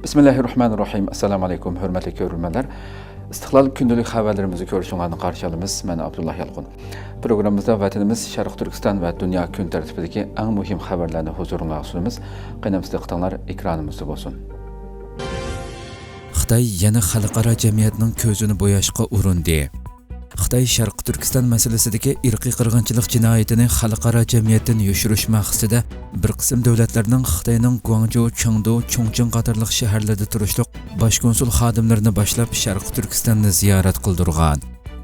Bismillahirrahmanirrahim. Assalamu alaikum, hürmetli görürmenler. İstiklal gündelik haberlerimizi görüşünlerine karşı alımız. Ben Abdullah Yalqun. Programımızda vatanımız Şarkı Türkistan ve dünya gün tertibindeki en mühim haberlerini huzuruna sunumuz. Qanamızda qıtanlar ekranımızda olsun. Xitay yana xalqaro jamiyatning ko'zini bo'yashga urindi. Xitay Sharq Turkiston masalasidagi irqiy qirg'inchilik jinoyatini xalqaro jamiyatdan yoshirish maqsadida bir qism davlatlarning Xitoyning Guangzhou, Chengdu, Chongqing qatorliq shaharlarda turishliq bosh konsul xodimlarini boshlab Sharq Turkistonni ziyorat qildirgan.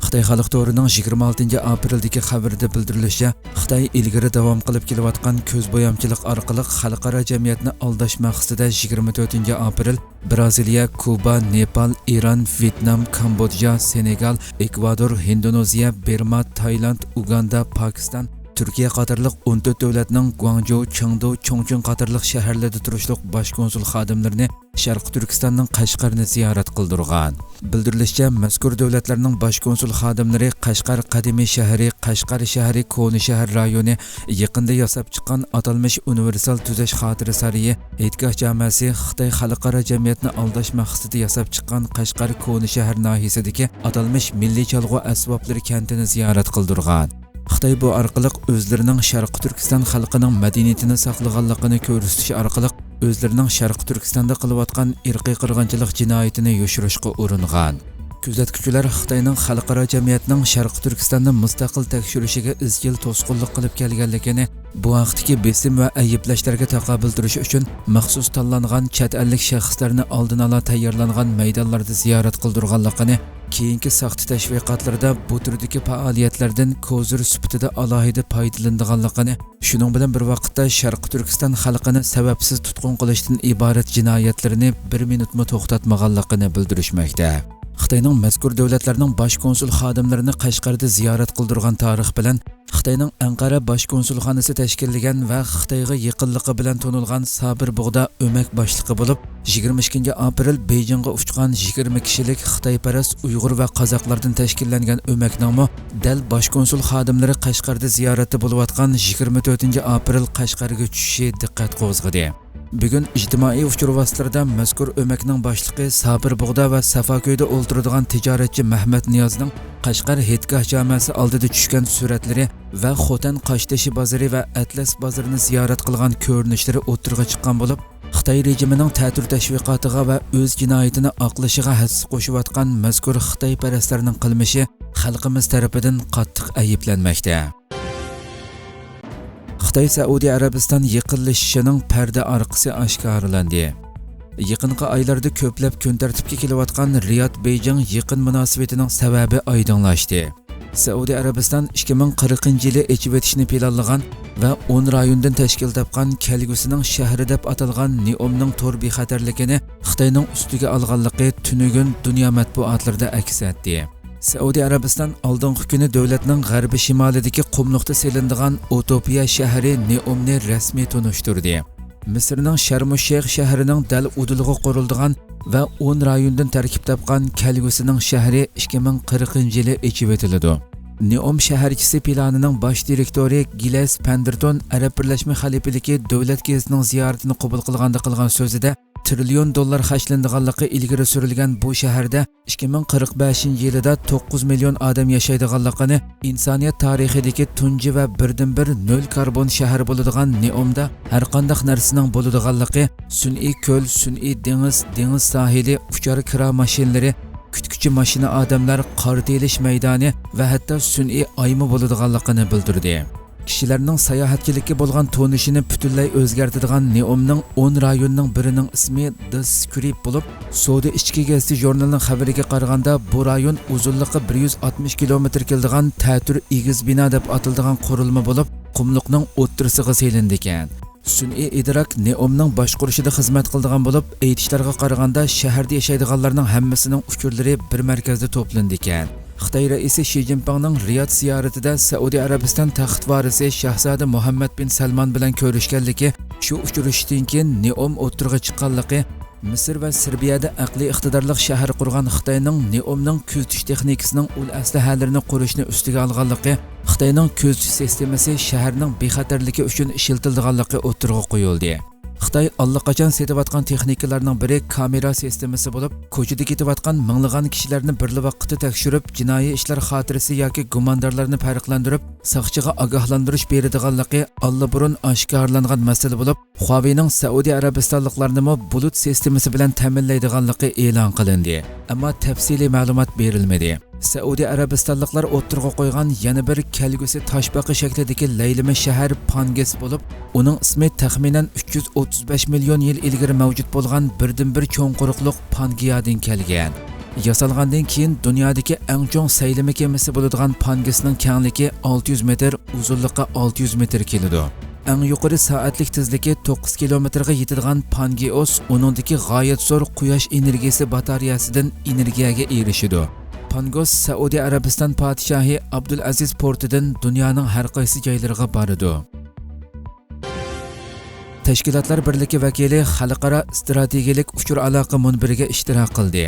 Xitoy xalq to'rining 26 aprildagi xabarida bildirilishicha, Xitoy ilgari davom qilib kelayotgan ko'zbo'yamchilik orqali xalqaro jamiyatni aldash maqsadida 24 aprel Braziliya, Kuba, Nepal, Iran, Vyetnam, Kambodja, Senegal, Ekvador, Indoneziya, Burma, Tayland, Uganda, Pakistan, Türkiye qatorliq 14 davlatning Guangzhou, Chengdu, Chongqing qatorliq shaharlarda turishliq bosh konsul xodimlarini Sharq Turkistonning Qashqarni ziyorat qildirgan. Bildirilishicha, mazkur davlatlarning bosh konsul xodimlari Qashqar qadimiy shahri, Qashqar shahri, Koni shahar rayoni yaqinda yasab chiqqan atalmish universal tuzash xotira sariyi E'tikof jamiyati Xitoy xalqaro jamiyatni aldash maqsadida yasab chiqqan Qashqar Koni shahar nahiyasidagi atalmish milliy chalg'u asboblari kentini ziyorat qildirgan. Xitoy bu orqali o'zlarining Sharq Turkiston xalqining madaniyatini saqlaganligini ko'rsatish orqali o'zlarining Sharq Turkistonda qilayotgan irqiy qirg'inchilik jinoyatini yoshirishga uringan. Kuzatuvchilar Xitoyning xalqaro jamiyatning Sharq Turkistonni mustaqil tekshirishiga izchil to'sqinlik qilib kelganligini, bu vaqtdagi besim va ayblashlarga taqobil turish uchun maxsus tanlangan chet ellik shaxslarni oldin ola tayyorlangan maydonlarda ziyorat qildirganligini, keyingi saxta tashviqotlarda bu turdagi faoliyatlardan kozir sifatida alohida foydalanadiganligini, shuning bilan bir vaqtda Sharq Turkiston xalqini sababsiz tutqun qilishdan iborat jinoyatlarini bir minutmi to'xtatmaganligini bildirishmoqda. Xitoyning mazkur davlatlarning bosh konsul xodimlarini Qashqarda ziyorat qildirgan tarix bilan Xitoyning Anqara bosh konsulxonasi tashkillagan va Xitoyga yaqinligi bilan tanilgan Sabir Bug'da o'mak boshlig'i bo'lib, 22 aprel Beijingga uchgan 20 kishilik Xitoyparast Uyg'ur va qozoqlardan tashkillangan o'makning dal bosh konsul xodimlari Qashqarda ziyorati bo'layotgan 24 aprel Qashqarga tushishi diqqat qo'zg'adi. Bugun ijtimoiy uchur vositalarida mazkur o'makning boshlig'i Sabir Bug'da va Safoko'yda o'ltiradigan tijoratchi Mahmad Niyozning Qashqar E'tikof jamiyati oldida tushgan suratlari va Xotan Qoshtashi bozori va Atlas bozorini ziyorat qilgan ko'rinishlari o'tirg'a chiqqan bo'lib, Xitoy rejimining ta'tir tashviqotiga va o'z jinoyatini oqlashiga hassa qo'shayotgan mazkur Xitoy parastlarning qilmishi xalqimiz tarafidan qattiq ayblanmoqda. Xitoy Saudiya Arabiston yaqinlashishining parda orqasi oshkorlandi. Yaqinqi oylarda ko'plab kun tartibga kelayotgan Riyod-Beijing yaqin munosabatining sababi oydinlashdi. Saudiya Arabiston 2040-yili echib o'tishni planlagan va 10 rayondan tashkil topgan kelgusining shahri deb atalgan Neomning to'r bexatarligini Xitoyning ustiga olganligi tunugun dunyo matbuotlarida aks etdi. Saudiya Arabiston oldingi kuni davlatning g'arbi shimolidagi qumliqda selinadigan Utopiya shahri Neomni rasmiy tunishtirdi. Misrning Sharm-el-Sheyx shahrining dal udiliga quriladigan va 10 rayondan tarkib topgan kelgusining shahri 2040-yili echib o'tiladi. Neom shaharchisi planining bosh direktori Giles Penderton Arab Birlashma Xalifaligi davlat gezitining ziyoratini qabul qilganda qilgan so'zida trillion dollar xarjlanganligi ilgari surilgan bu shaharda 2045-yilda 9 million odam yashaydiganligini, insoniyat tarixidagi tunji va birdan-bir nol karbon shahar bo'ladigan Neomda har qanday narsaning bo'ladiganligi, sun'iy ko'l, sun'iy dengiz, dengiz sahili, uchar kira mashinalari, kütükçü mashina odamlar, qor telish maydoni va hatto sun'iy oymi bo'ladiganligini bildirdi. Kishilarning sayohatchilikka bo'lgan tonishini butunlay o'zgartiradigan Neomning 10 rayonining birining ismi The Script bo'lib, Saudi ichki gazeti jurnalining xabariga qaraganda bu rayon uzunligi 160 kilometr keladigan ta'tir egiz bino deb atiladigan qurilma bo'lib, qumliqning o'ttirisiga selindi ekan. Sun'iy idrok Neomning boshqarishida xizmat qiladigan bo'lib, aytishlarga qaraganda shaharda yashaydiganlarning hammasining uchurlari bir markazda to'plandi ekan. Xitoy raisi Xi Jinpingning Riyod ziyoratida Saudiya Arabiston taxt varisi Shahzoda Muhammad bin Salman bilan ko'rishganligi, shu uchrashuvdan keyin Neom o'tirg'a chiqqanligi, Misr va Serbiyada aqliy iqtidorli shahar qurgan Xitoyning Neomning kuzatish texnikasining ul aslahalarini qurishni ustiga olganligi, Xitoyning kuzatish sistemasi shaharning bexatarligi uchun ishlatilganligi o'tirg'a qo'yildi. Xitoy allaqachon setayotgan texnikalarning biri kamera sistemasi bo'lib, ko'chada ketayotgan minglagan kishilarni bir vaqtda tekshirib, jinoiy ishlar xotirasi yoki gumondorlarni farqlantirib, soqchiga ogohlantirish beradiganligi allaburun oshkorlangan masala bo'lib, Huawei'ning Saudiya Arabistonliklarni bulut sistemasi bilan ta'minlaydiganligi e'lon qilindi. Ammo tafsiliy ma'lumot berilmadi. Saudiya Arabistonliklar o'ttirg'a qo'ygan yana bir kelgusi toshbaqa shaklidagi laylama shahar Panges bo'lib, uning ismi taxminan 335 million yil ilgari mavjud bo'lgan birdan-bir cho'ng quruqliq Pangiyadan kelgan. Yasalgandan keyin dunyodagi eng cho'ng saylama kemasi bo'ladigan Pangesning kengligi 600 metr, uzunligi 600 metr keladi. Eng yuqori soatlik tezligi 9 kilometrga yetadigan Pangeos uningdagi g'oyat zo'r quyosh energiyasi batareyasidan energiyaga erishadi. Pangos Saudiya Arabiston podshohi Abdulaziz portidan dunyoning har qaysi joylariga boradi. Tashkilotlar birligi vakili xalqaro strategik uchur aloqa munbiriga ishtirok qildi.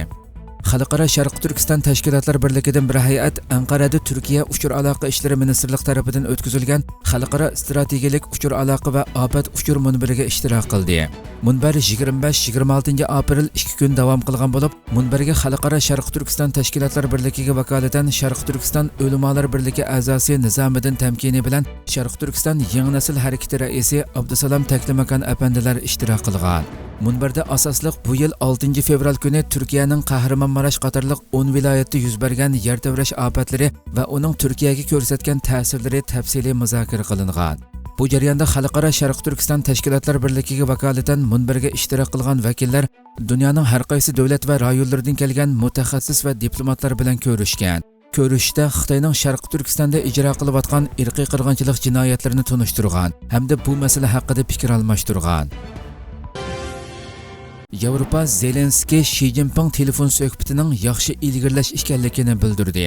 Xalqaro Sharq Turkiston tashkilotlar birligidan bir hay'at Anqarada Turkiya uchur aloqa ishlari ministrligi tomonidan o'tkazilgan xalqaro strategik uchur aloqa va ofat uchur munbiriga ishtirok qildi. Munbar 25-26 aprel 2 kun davom qilgan bo'lib, munbarga xalqaro Sharq Turkiston tashkilotlar birligiga vakolatan Sharq Turkiston ulamolar birligi a'zosi Nizomiddin Tamkini bilan Sharq Turkiston yangi nasil harakati raisi Abdusalom Taklimakan apandilar ishtirok qilgan. Munbarda asosliq bu yil 6 fevral kuni Turkiyaning Qahramonmarash qatorliq 10 viloyatda yuz bergan yer tavrash ofatlari va uning Turkiyaga ko'rsatgan ta'sirlari tafsiliy muzokara qilingan. Bu jarayonda xalqaro Sharq Turkiston tashkilotlar birligiga vakolatan munbarga ishtirok qilgan vakillar dunyoning har qaysi davlat va rayonlaridan kelgan mutaxassis va diplomatlar bilan ko'rishgan. Ko'rishda Xitoyning Sharq Turkistonda ijro qilayotgan irqiy qirg'inchilik jinoyatlarini tunishtirgan hamda bu masala haqida fikr almashtirgan. Yevropa Zelenskiy Xi Jinping telefon suhbatining yaxshi ilgirlash ekanligini bildirdi.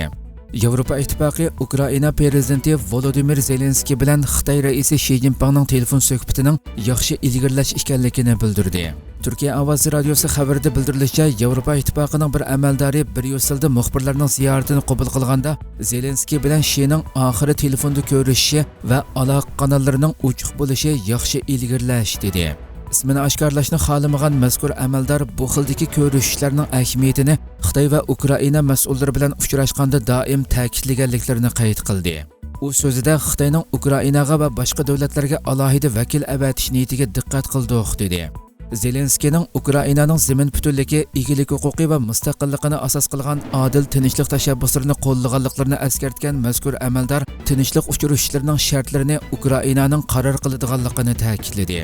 Yevropa ittifoqi Ukraina prezidenti Volodymyr Zelenskiy bilan Xitoy raisi Xi Jinpingning telefon suhbatining yaxshi ilgirlash ekanligini bildirdi. Turkiya ovozi radiosi xabarida bildirilishicha, Yevropa ittifoqining bir amaldori Bryusselda muxbirlarning ziyoratini qabul qilganda Zelenskiy bilan Xi'ning oxiri telefonda ko'rishishi va aloqa kanallarining ochiq bo'lishi yaxshi ilgirlash dedi. İsmini oshkorlashni xohlamagan mazkur amaldor bu xildagi ko'rishishlarning ahamiyatini Xitoy va Ukraina mas'ullari bilan uchrashganda doim ta'kidlaganliklarini qayd qildi. U so'zida Xitoyning Ukrainaga va boshqa davlatlarga alohida vakil avatish niyatiga diqqat qildi dedi. Zelenskiyning Ukrainaning zamin butunligi, egilik huquqi va mustaqilligini asos qilgan adil tinchlik tashabbuslarini qo'llaganliklarini eskartgan mazkur amaldor tinchlik uchrashuvlarining shartlarini Ukrainaning qaror qiladiganligini ta'kidladi.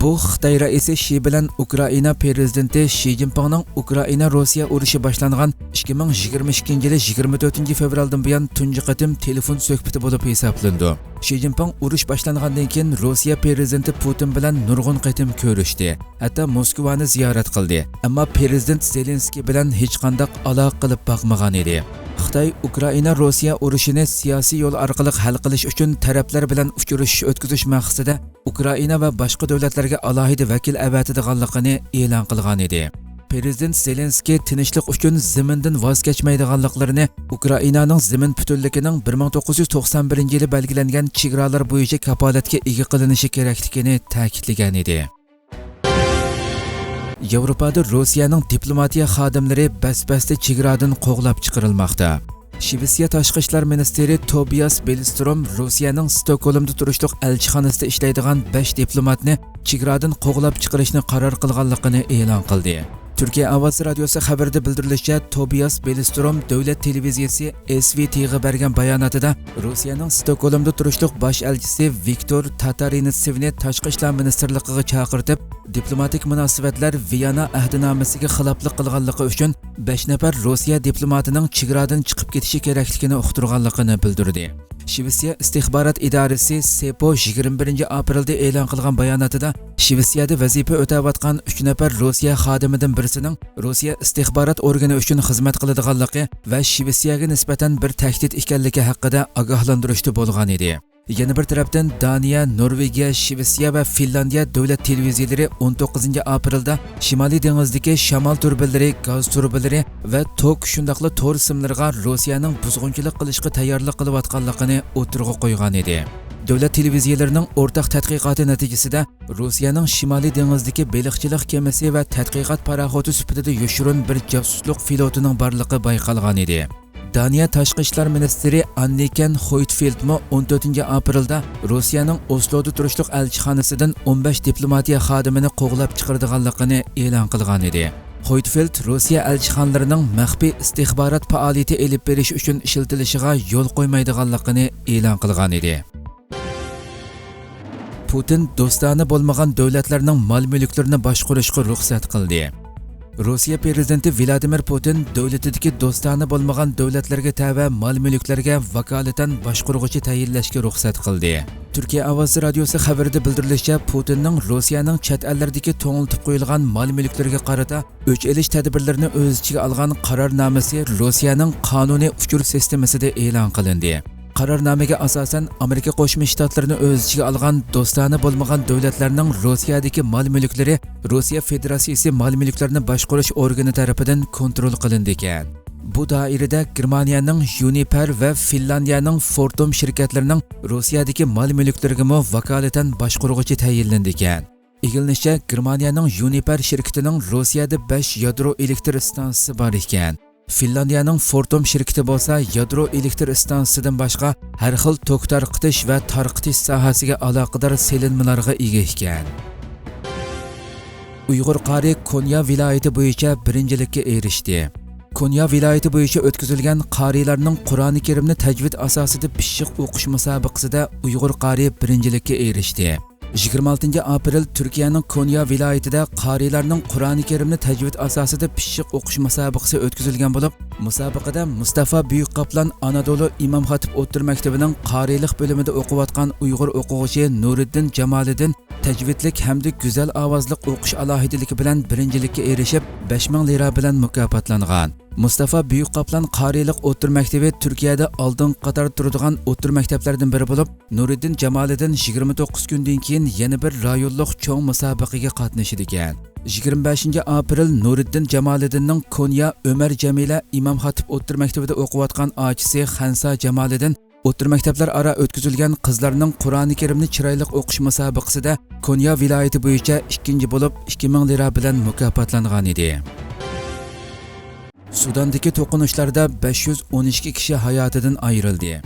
Bu Xitoy raisi Xi bilan Ukraina prezidenti Xi Jinpingning Ukraina-Rossiya urushi boshlangan 2022 yili 24 fevraldan buyon tunji qatim telefon suhbati bo'lib hisoblandi. Xi Jinping urush boshlangandan keyin Rossiya prezidenti Putin bilan nurg'un qatim ko'rishdi. Hatto Moskvani ziyorat qildi. Ammo prezident Zelenskiy bilan hech qanday aloqa qilib boqmagan edi. Xitoy Ukraina-Rossiya urushini siyosiy yo'l orqali hal qilish uchun taraflar bilan uchrashish o'tkazish maqsadida Ukraina va boshqa davlatlarga alohida vakil avatadiganligini e'lon qilgan edi. Prezident Zelenskiy tinchlik uchun zamindan voz kechmaydiganliklarini, Ukrainaning zamin butunligining 1991-yili belgilangan chegaralar bo'yicha kafolatga ega qilinishi kerakligini ta'kidlagan edi. Yevropada Rossiyaning diplomatiya xodimlari bas-basda chegaradan qo'g'lab chiqarilmoqda. Shvetsiya tashqi ishlar ministri Tobias Billström Rossiyaning Stokgolmda turishliq elchixonasida ishlaydigan 5 diplomatni chegaradan qo'g'lab chiqarishni qaror qilganligini e'lon qildi. Turkiya ovozi radiosi xabarida bildirilishicha, Tobias Billström davlat televiziyasi SVT'ga bergan bayonotida Rossiyaning Stokgolmda turishliq bosh elchisi Viktor Tatarinitsevni tashqi ishlar ministrligiga chaqirtib, diplomatik munosabatlar Viyana ahdnomasiga xiloflik qilganligi uchun 5 nafar Rossiya diplomatining chegaradan chiqib ketishi kerakligini uqtirganligini bildirdi. Shvetsiya istixborot idorasi SEPO 21 aprelda e'lon qilgan bayonotida Shvetsiyada vazifa o'tayotgan 3 nafar Rossiya xodimidan birisining Rossiya istixborot organi uchun xizmat qiladiganligi va Shvetsiyaga nisbatan bir tahdid ekanligi haqida ogohlantirishda bo'lgan edi. Yana bir tarafdan Daniya, Norvegiya, Shvetsiya va Finlandiya davlat televiziyalari 19 aprelda Shimoliy dengizdagi shamol turbinalari, gaz turbinalari va tok shundaqla to'r simlarga Rossiyaning buzg'unchilik qilishga tayyorlik qilayotganligini o'tirg'a qo'ygan edi. davlat televiziyalarining o'rtaq tadqiqoti natijasida Rossiyaning Shimoliy dengizdagi baliqchilik kemasi va tadqiqot paraxoti sifatida yoshirin bir josuslik flotining borligi bayqalgan edi. Daniya Tashqi ishlar ministri Anniken Huitfeldtmi 14 aprelda Rossiyaning Osloda turishliq elchixonasidan 15 diplomatiya xodimini qo'g'lab chiqardiganligini e'lon qilgan edi. Huitfeldt Rossiya elchixonalarining maxfiy istixborot faoliyati elib berish uchun ishlatilishiga yo'l qo'ymaydiganligini e'lon qilgan edi. Putin do'stona bo'lmagan davlatlarning mol-mulklarini boshqarishga ruxsat qildi. Rossiya prezidenti Vladimir Putin davlatidagi do'stona bo'lmagan davlatlarga tava mol-mulklarga vakolatan boshqaruvchi tayinlashga ruxsat qildi. Turkiya Ovoz radiosi xabarida bildirilishicha, Putinning Rossiyaning chet ellardagi to'ngiltib qo'yilgan mol-mulklarga qarata o'ch elish tadbirlarini o'z ichiga olgan qarornomasi Rossiyaning qonuniy uchur sistemasida e'lon qilindi. Qarornomaga asosan Amerika Qo'shma Shtatlarini o'z ichiga olgan do'stona bo'lmagan davlatlarning Rossiyadagi mol-mulklari Rossiya Federatsiyasi mol-mulklarini boshqarish organi tomonidan kontrol qilindi ekan. Bu doirada Germaniyaning Uniper va Finlandiyaning Fortum shirkatlarining Rossiyadagi mol-mulklariga vakolatan boshqaruvchi tayinlandi ekan. Igilnishicha, Germaniyaning Uniper shirkatining Rossiyada 5 yadro elektr stansiyasi bor ekan. Finlandiyaning Fortum shirkati bo'lsa yadro elektr stansiyasidan boshqa har xil tok tarqitish va tarqitish sohasiga aloqador selinmalarga ega ekan. Uyg'ur qari Konya viloyati bo'yicha birinchilikka erishdi. Konya viloyati bo'yicha o'tkazilgan qarilarning Qur'oni Karimni tajvid asosida pishiq o'qish musobaqasida Uyg'ur qari birinchilikka erishdi. 26 aprel Turkiyaning Konya viloyatida qarilarning Qur'oni Karimni tajvid asosida pishiq o'qish musobaqasi o'tkazilgan bo'lib, musobaqada Mustafa Buyukqaplan Anadolu Imom Xatib o'rta maktabining qarilik bo'limida o'qiyotgan Uyg'ur o'quvchi Nuriddin Jamoliddin tajvidlik hamda go'zal ovozli o'qish alohidaligi bilan birinchilikka erishib 5000 lira bilan mukofotlangan. Mustafa Buyukqaplan qarilik o'rta maktabi Turkiyada oldin qator turadigan o'rta maktablardan biri bo'lib, Nuriddin Jamoliddin 29 kundan keyin yana bir rayonlik cho'ng musobaqaga qatnashdi ekan. 25 aprel Nuriddin Jamoliddinning Konya Ömer Jamila Imom Xatib o'rta maktabida o'qiyotgan ochisi Xansa Jamoliddin o'rta maktablar ara o'tkazilgan qizlarning Qur'oni Karimni chiroyli o'qish musobaqasida Konya viloyati bo'yicha ikkinchi bo'lib 2000 lira bilan mukofotlangan edi. Sudandagi to'qinishlarda 512 kishi hayotidan ayrildi.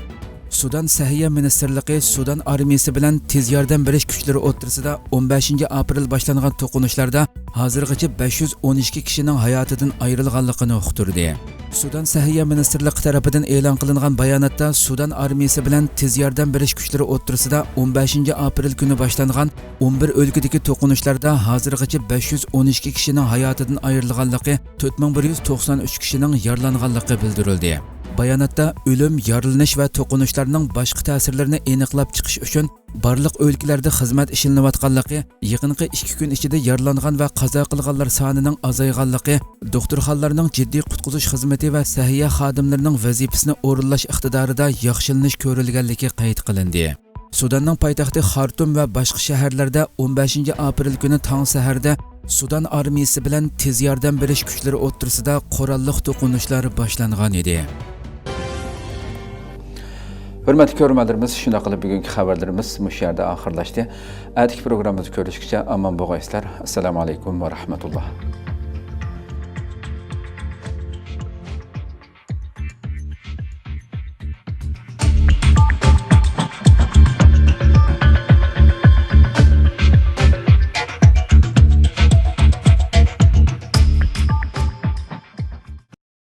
Sudan Sahiyya Ministerligi Sudan armiyasi bilan tez yordam berish kuchlari o'rtasida 15 aprel boshlangan to'qinishlarda hozirgacha 512 kishining hayotidan ayrilganligini uqtirdi. Sudan Sahiyya Ministerligi tomonidan e'lon qilingan bayonotda Sudan armiyasi bilan tez yordam berish kuchlari o'rtasida 15 aprel kuni boshlangan 11 o'lkadagi to'qinishlarda hozirgacha 512 kishining hayotidan ayrilganligi, 4193 kishining yaralanganligi bildirildi. Bayonotda o'lim, yaralanish va to'qinishlarning boshqa ta'sirlarini aniqlab chiqish uchun barliq o'lkalarda xizmat ishlanayotganligi, yaqinqi 2 kun ichida yaralangan va qazo qilganlar sonining azayganligi, doktorxonalarning jiddiy qutqizish xizmati va sahiya xodimlarining vazifasini o'rinlash iqtidorida yaxshilanish ko'rilganligi qayd qilindi. Sudanning poytaxti Xartum va boshqa shaharlarda 15 aprel kuni tong saharda Sudan armiyasi bilan tez yordam berish kuchlari o'rtasida qurolli to'qinishlar boshlangan edi. Hürmetli görürmelerimiz, şuna qilib bugungi xabarlarimiz mush yerda oxirlashdi. Atiki programmamizni ko'rishgacha aman bo'lg'aysizlar. Assalomu alaykum va rahmatulloh.